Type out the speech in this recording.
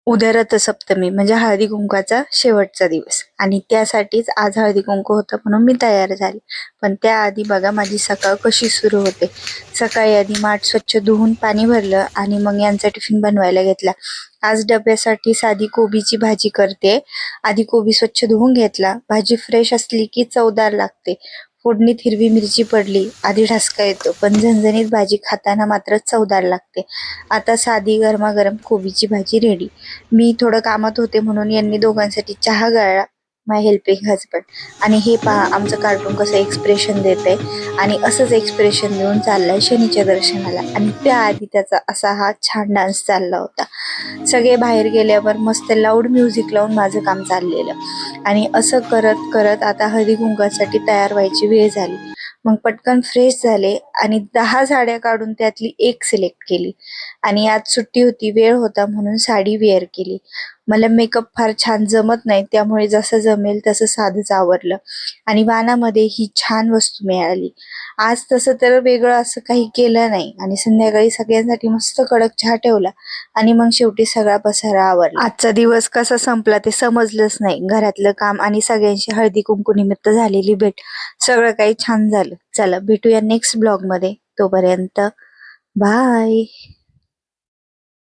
उद्या रथसप्तमी म्हणजे हळदी कुंकाचा शेवटचा दिवस आणि त्यासाठीच आज हळदी कुंकू होतं म्हणून मी तयार झाले. पण त्याआधी बघा माझी सकाळ कशी सुरू होते. सकाळी आधी माठ स्वच्छ धुवून पाणी भरलं आणि मग यांचा टिफिन बनवायला घेतला. आज डब्यासाठी साधी कोबीची भाजी करते. आधी कोबी स्वच्छ धुवून घेतला. भाजी फ्रेश असली की चवदार लागते. फोडणीत हिरवी मिरची पडली, आधी ठसका येतो, पण झणझणीत भाजी खाताना मात्र चवदार लागते. आता साधी गरमागरम कोबीची भाजी रेडी. मी थोडं कामात होते म्हणून यांनी दोघांसाठी चहा गाळला. माय हेल्पिंग हजबंड. आणि हे पहा आमचं कार्टून कसं एक्सप्रेशन देतंय आणि असंच एक्सप्रेशन देऊन चाललाय शनीच्या दर्शनाला. आणि त्याआधी त्याचा असा हा छान डान्स चालला होता. सगळे बाहेर गेल्यावर मस्त लाऊड म्युझिक लावून माझं काम चाललेलं. आणि असं करत करत आता हळदी कुंकासाठी तयार व्हायची वेळ झाली. मग पटकन फ्रेश झाले आणि 10 साड्या काढून त्यातली एक सिलेक्ट केली. आणि आज सुट्टी होती, वेळ होता म्हणून साडी वेअर केली. मला मेकअप फार छान जमत नाही, त्यामुळे जसं जमेल तसं साधंच आवरलं. आणि वानामध्ये ही छान वस्तू मिळाली. आज तसं तर वेगळं असं काही केलं नाही आणि संध्याकाळी सगळ्यांसाठी मस्त कडक चहा ठेवला आणि मग शेवटी सगळा पसारा आवरला. आजचा दिवस कसा संपला ते समजलंच नाही. घरातलं काम आणि सगळ्यांशी हळदी कुंकू निमित्त झालेली भेट, सगळं काही छान झालं. चला भेटूया नेक्स्ट ब्लॉग मध्ये. तोपर्यंत बाय.